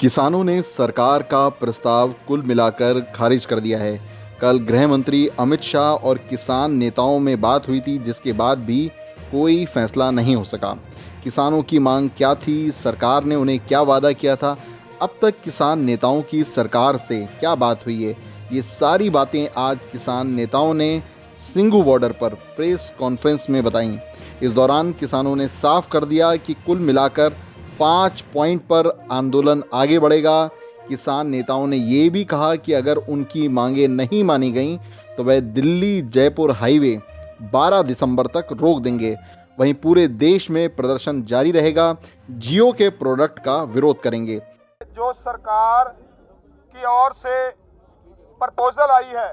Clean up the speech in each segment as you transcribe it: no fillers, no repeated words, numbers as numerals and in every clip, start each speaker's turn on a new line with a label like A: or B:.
A: किसानों ने सरकार का प्रस्ताव कुल मिलाकर खारिज कर दिया है। कल गृह मंत्री अमित शाह और किसान नेताओं में बात हुई थी, जिसके बाद भी कोई फैसला नहीं हो सका। किसानों की मांग क्या थी, सरकार ने उन्हें क्या वादा किया था, अब तक किसान नेताओं की सरकार से क्या बात हुई है, ये सारी बातें आज किसान नेताओं ने सिंगू बॉर्डर पर प्रेस कॉन्फ्रेंस में बताईं। इस दौरान किसानों ने साफ कर दिया कि कुल मिलाकर 5 पॉइंट पर आंदोलन आगे बढ़ेगा। किसान नेताओं ने ये भी कहा कि अगर उनकी मांगें नहीं मानी गईं तो वह दिल्ली जयपुर हाईवे 12 दिसंबर तक रोक देंगे। वहीं पूरे देश में प्रदर्शन जारी रहेगा। जियो के प्रोडक्ट का विरोध करेंगे।
B: जो सरकार की ओर से प्रपोजल आई है,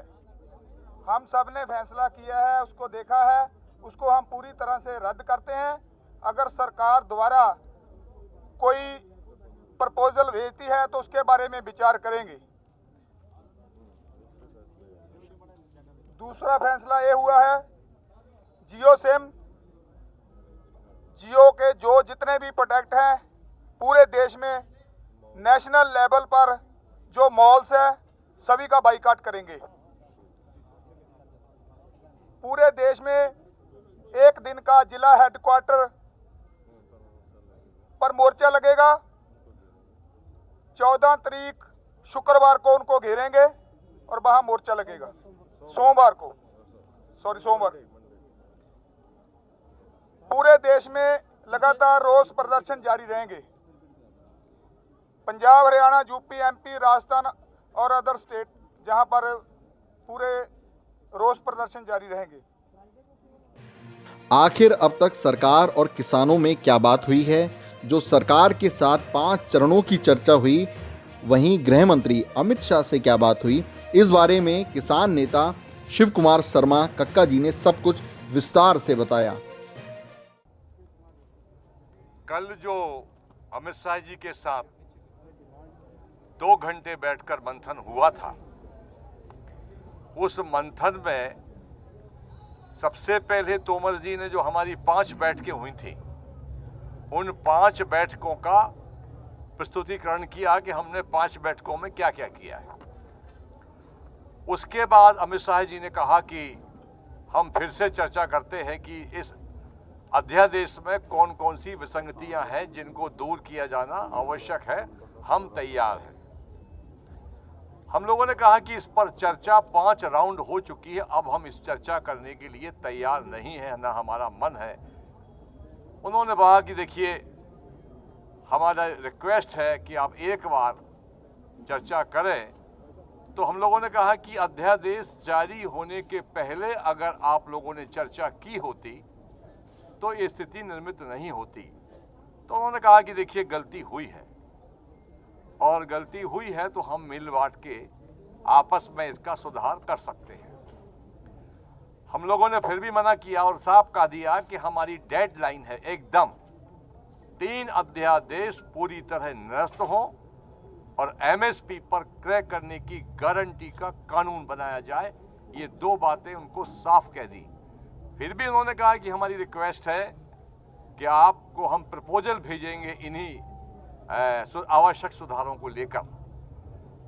B: हम सब ने फैसला किया है, उसको देखा है, उसको हम पूरी तरह से रद्द करते हैं। अगर सरकार द्वारा कोई प्रपोजल भेजती है तो उसके बारे में विचार करेंगे। दूसरा फैसला ये हुआ है, जियो सिम, जियो के जो जितने भी प्रोडक्ट हैं पूरे देश में नेशनल लेवल पर जो मॉल्स है सभी का बाइकाट करेंगे। पूरे देश में एक दिन का जिला हेडक्वार्टर पर मोर्चा लगेगा। 14 तारीख शुक्रवार को उनको घेरेंगे और वहां मोर्चा लगेगा। सोमवार पूरे देश में लगातार रोष प्रदर्शन जारी रहेंगे। पंजाब, हरियाणा, यूपी, एमपी, राजस्थान और अदर स्टेट जहां पर पूरे रोष प्रदर्शन जारी रहेंगे।
A: आखिर अब तक सरकार और किसानों में क्या बात हुई है? जो सरकार के साथ 5 चरणों की चर्चा हुई, वहीं गृह मंत्री अमित शाह से क्या बात हुई, इस बारे में किसान नेता शिव कुमार शर्मा कक्का जी ने सब कुछ विस्तार से बताया।
C: कल जो अमित शाह जी के साथ 2 घंटे बैठकर मंथन हुआ था, उस मंथन में सबसे पहले तोमर जी ने जो हमारी 5 बैठकें हुई थी, उन 5 बैठकों का प्रस्तुतिकरण किया कि हमने 5 बैठकों में क्या क्या किया है। उसके बाद अमित शाह जी ने कहा कि हम फिर से चर्चा करते हैं कि इस अध्यादेश में कौन कौन सी विसंगतियां हैं जिनको दूर किया जाना आवश्यक है, हम तैयार हैं। हम लोगों ने कहा कि इस पर चर्चा 5 राउंड हो चुकी है, अब हम इस चर्चा करने के लिए तैयार नहीं है, ना हमारा मन है। उन्होंने कहा कि देखिए, हमारा रिक्वेस्ट है कि आप एक बार चर्चा करें। तो हम लोगों ने कहा कि अध्यादेश जारी होने के पहले अगर आप लोगों ने चर्चा की होती तो ये स्थिति निर्मित नहीं होती। तो उन्होंने कहा कि देखिए, गलती हुई है और गलती हुई है तो हम मिल बांट के आपस में इसका सुधार कर सकते हैं। हम लोगों ने फिर भी मना किया और साफ कह दिया कि हमारी डेडलाइन है एकदम 3 अध्यादेश पूरी तरह निरस्त हो और एमएसपी पर क्रय करने की गारंटी का कानून बनाया जाए। ये 2 बातें उनको साफ कह दी। फिर भी उन्होंने कहा कि हमारी रिक्वेस्ट है कि आपको हम प्रपोजल भेजेंगे इन्हीं आवश्यक सुधारों को लेकर।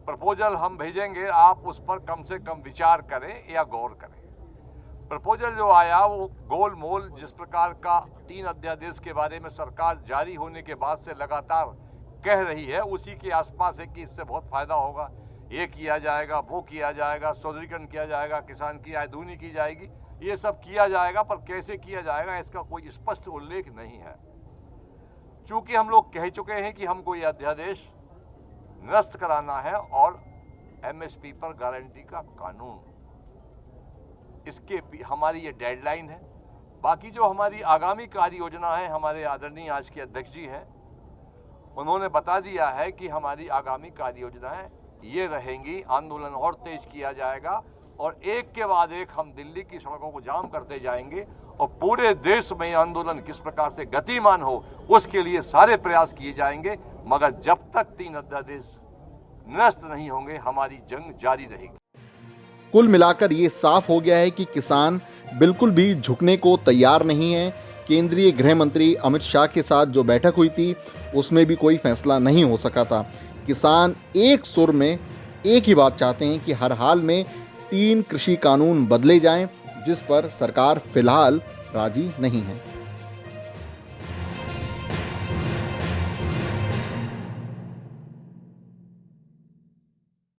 C: प्रपोजल हम भेजेंगे, आप उस पर कम से कम विचार करें या गौर करें। प्रपोजल जो आया वो गोल मोल जिस प्रकार का 3 अध्यादेश के बारे में सरकार जारी होने के बाद से लगातार कह रही है, उसी के आसपास है कि इससे बहुत फायदा होगा, ये किया जाएगा, वो किया जाएगा, सुदृढ़ीकरण किया जाएगा, किसान की आय दूनी की जाएगी, ये सब किया जाएगा, पर कैसे किया जाएगा इसका कोई स्पष्ट उल्लेख नहीं है। चूंकि हम लोग कह चुके हैं कि हमको ये अध्यादेश निरस्त कराना है और एमएसपी पर गारंटी का कानून, इसके हमारी ये डेडलाइन है। बाकी जो हमारी आगामी कार्य योजना है, हमारे आदरणीय आज के अध्यक्ष जी हैं, उन्होंने बता दिया है कि हमारी आगामी कार्य योजनाएं ये रहेंगी। आंदोलन और तेज किया जाएगा और एक के बाद एक हम दिल्ली की सड़कों को जाम करते जाएंगे और पूरे देश में आंदोलन किस प्रकार से गतिमान हो उसके लिए सारे प्रयास किए जाएंगे। मगर जब तक 3 अध्यादेश निरस्त नहीं होंगे, हमारी जंग जारी रहेगी।
A: कुल मिलाकर ये साफ हो गया है कि किसान बिल्कुल भी झुकने को तैयार नहीं है। केंद्रीय गृह मंत्री अमित शाह के साथ जो बैठक हुई थी उसमें भी कोई फैसला नहीं हो सका था। किसान एक सुर में एक ही बात चाहते हैं कि हर हाल में 3 कृषि कानून बदले जाएं, जिस पर सरकार फिलहाल राजी नहीं है।